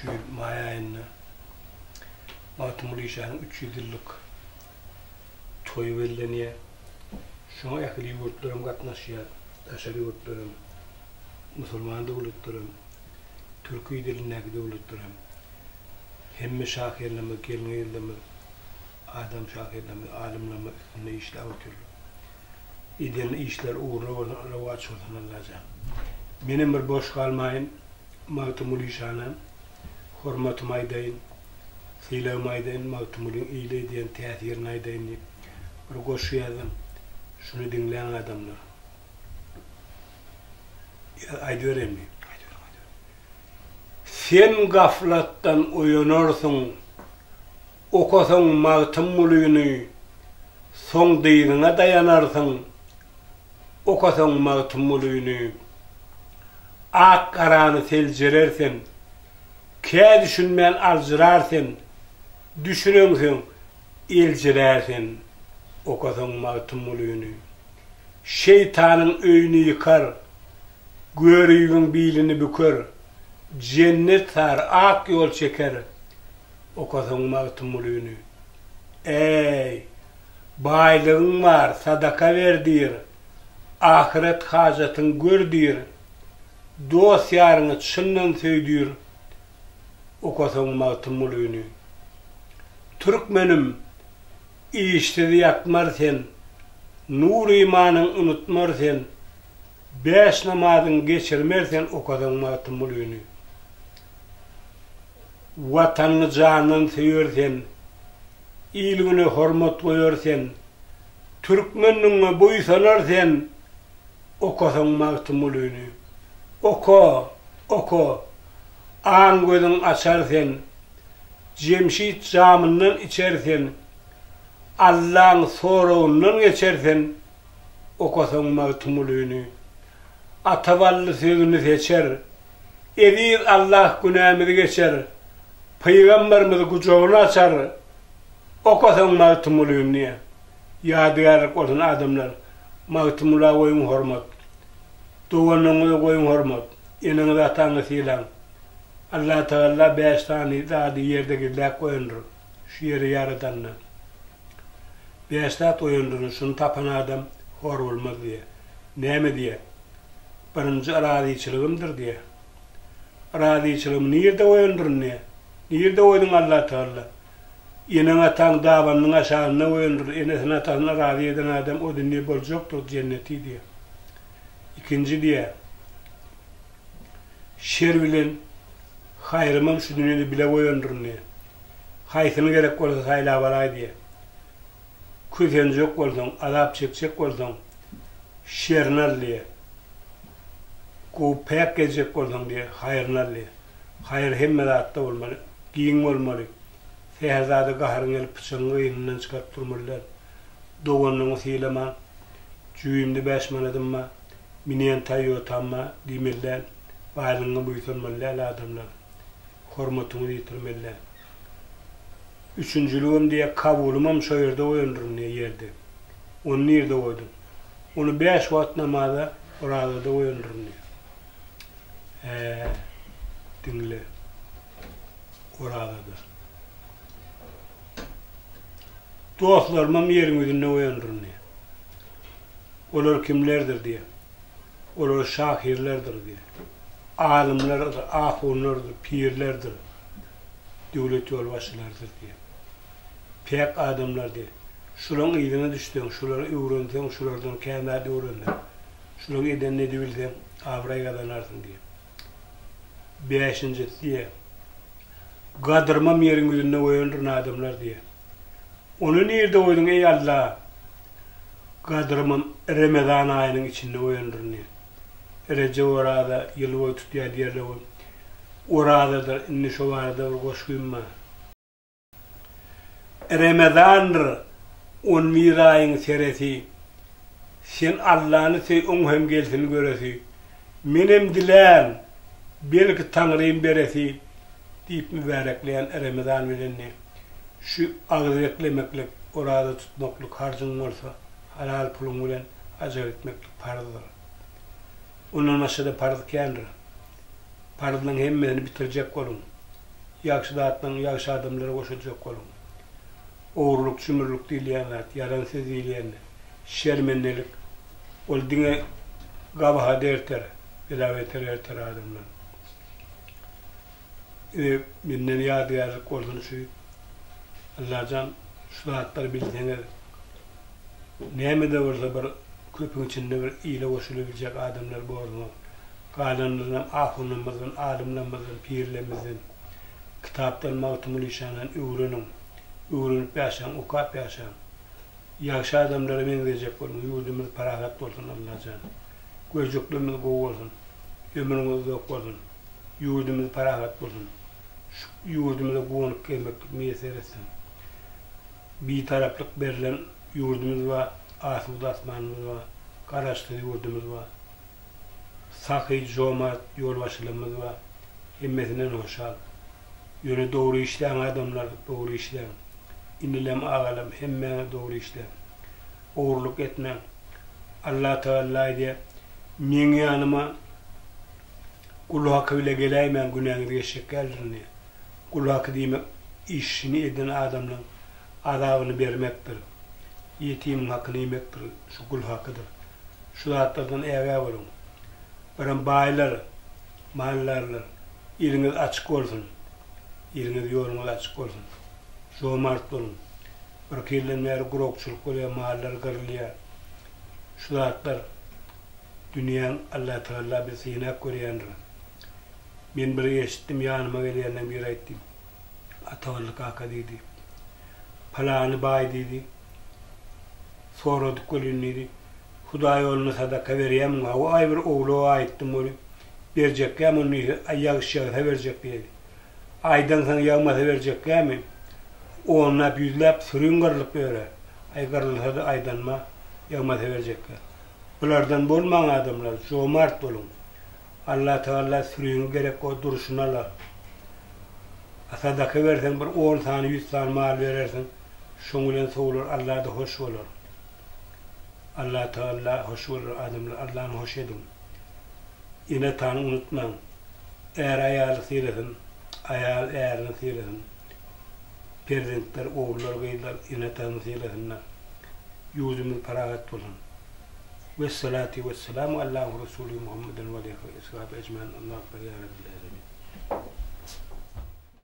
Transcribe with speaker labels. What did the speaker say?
Speaker 1: şu Maya ayında Matımlı İşa'nın 300 yıllık toyu verileniye şuna yakılı yurtlarım katnaşıya, aşarı yurtlarım, Müslüman devletlerim, Türkiye dilindeki devletlerim, hemme şahirleme, gelme yerleme, adam şahirleme, alimleme, ne işler oturur. İden işler uğruna ravaç olsun Allah'ım. Benim bir boş kalmayın, Matımlı İşa'nın, hürmetim aydayın, Silav maydayın, Matımlı'nın iyiliği diyen tesirini aydayın deyip, bir koşu yazdım, şunu dinleyen adamlar. Aydı vereyim mi? Sen gaflattan uyanırsın, okusun Matımlı'nı, son değirine dayanarsın, okusun Matımlı'nı, ak karanı selcerersin, kâ düşünmeyen alcırarsın, düşünürsün, ilcirersin, okusun Matımlı'nı. Şeytanın öyünü yıkar, görüyün bilini büker, cennet sar, ak yol çeker, okusun Matımlı'nı. Ey, baylığın var, sadaka verdir, ahiret hacatın gördür, dost yarını çından söydür, okusun Matımlı'nı. Türkmenim, işleri yakmar sen, nur imanın unutmar sen, beş namazın geçirmer sen, okusun Matımlı'nı. Vatanını canını seversen, iyiliğine hürmet koyarsan, Türkmenine boy sanarsan, okusun Matımlı'nı. Oku, ağın gözün açarsan, Cemşit camından içersen, Allah'ın soruğundan geçersen, okusun Matımlı'nı. Atavallı sözünü seçer, edir Allah günahımızı geçer, Peygamberimizi kucağını açar, okusun Matımlı'nı. Yadigarlık olsun adamlar, Matımlı'ya koyun hürmet, doğanına koyun hürmet, inanı atanı silan. Allah Teala beş tane daha yerdeki lak koyundur, şu yeri yaratanına. Beş tane koyundur, şunu tapan adam hor olmaz diye. Ne mi diye? Birinci aradiyçılığımdır diye. Aradiyçılığım nerede koyundur ne? Nerede koydun Allah Teala? İnan atan davanın aşağına koyundur, enesine atan aradiyeden adam o dünya bolacaktır cenneti diye. İkinci diye. Şervilen hayrımam şu dünyada bile koyundur ne? Haysını gerek olsa hayla varay diye. Küfencek olsun, azap çekecek olsun, şernal diye. Pek gezecek olsun diye, hayrnal diye. Hayır hemmede hatta olmalı, giyin olmalı. Sehzade gaharın el pıçını yerinden çıkarttırmalılar. Doğanın sileman, cüyümde beşmanadım ma, miniyen tayyot tamma, demirler, bayrını buysanmalılar adamlar. Hürmetini yitirmeliler. Üçüncülüğüm diye kabulümüm şu yerde oyundur ne yerde. Onu nerede koydum? Onu 5 vakit namazda orada da oyundur ne. Dinle. Orada da. Dostlarımın yerin yüzünde oyundur ne. Onlar kimlerdir diye. Onlar şahirlerdir diye. Alimlerdir, ahunlardır, pirlerdir. Devlet yolbaşılardır diye. Pek adamlar diye. Şuların iyiliğine düştün, şuları öğrendin, şulardan kendi öğrendin. Şuların iyiden ne bilsen, avrayı kazanarsın diye. Beşinci diye. Kadırmam yerin yüzünde oyundur adamlar diye. Onu nerede oydun ey Allah? Kadırmam Ramazan ayının içinde oyundur ne? Recep orada yılı boyu tutuyor diğerle oyun. Oradadır, inni şu vardır, koşkuyum Ramazan'dır, 11 ayın seresi. Sen Allah'ını on hem gelsin göresi. Benim dileğim, belki Tanrı'yım beresi. Deyip mübarekleyen Ramazan verenini. Şu ağzı eklemeklik, orada tutmakluk harcın olsa, halal pulun bilen acı etmeklik parıdır. Onun aşağıda parıdı kendir. Parıdının hemmesini bitirecek olun. Yakşı adamlara koşacak olun. Oğurluk, çümürlük dileyenler, yaransız dileyenler, şermennelik, ol dine gabaha derter, ilaveter erter adamlar. Minnen yadigarlık olsun şu, Allah'can şu zatları bildiğiniz, neyme de varsa bir köpün içinde bir iyile koşulabilecek adamlar bu orada. Kalanlarından, ahunumuzun, alimlerimizin, pirlerimizin, kitaptan mağtumul işanen öğrenip yaşayan, okuyup yaşayan, yakşı adamlara benzeyecek olun, yurdumuz parahat olsun Allah'can. Gözcüklüğümüz gol olsun, ömrümüz yok olsun, yurdumuz parahat olsun, yurdumuza konup gelmeklik müyesser etsin. Bir taraflık verilen yurdumuz var, asud asmanımız var, karaşlı yurdumuz var, sakı, cömert yolbaşılığımız var, himmetinden hoşal. Yöne doğru işleyen adamlar doğru işleyen, inilem ağalım, hemmene doğru işleyen, oğurluk etme, Allah Teala diye, min yanıma kulu hakkı bile geleymen günahını geçecek geldiğini, kulu hakkı demek işini eden adamın adabını vermektir. Yetimin hakkını yemektir, şu kul hakkıdır. Şu zatlardan eve varın. Baran baylar, mallarlar, eliniz açık olsun. Eliniz yolunuz açık olsun. Cömert olun. Bir kirlenmeyer, gurokçuluk oluyor, mahallar kırılıyor. Şu zatlar, dünyanın Allah Teala bir sinek koruyandır. Ben bir eşittim, yanıma geliyenden bir ettim. Atavallık haka dedi. Palanı bay dedi. Soradık kolun dedi. Huda yoluna sadaka vereyim. O ay bir oğlu aittim onu. Verecek ya onu ayak şahı verecek dedi. Aydan sana yağmasa verecek ya mı? Onunla yüzlep sürün kırılıp böyle. Ay kırılsa da aydan mı yağmasa verecek ya. Bunlardan bulman adamlar, cömert olun. Allah Teala sürüyün gerek o duruşunalar. Sadaka versen bir 10 tane 100 tane mal verirsen şungulen soğulur, Allah da hoş olur. Allah Teala hoş olur adamlar, Allah'ını hoş edin. Yine tanı unutmayın. Eğer ayalı seyredin, ayal eğerini seyredin. Perzentler, oğullar, beyler yine tanı seyredinler. Yüzümüz parahat olun. Vessalatu vesselamu Allahu Resulü Muhammeden ve aleyhi ve sahabe ecmaîn. Allahu Ekber ya Rabbil âlemin.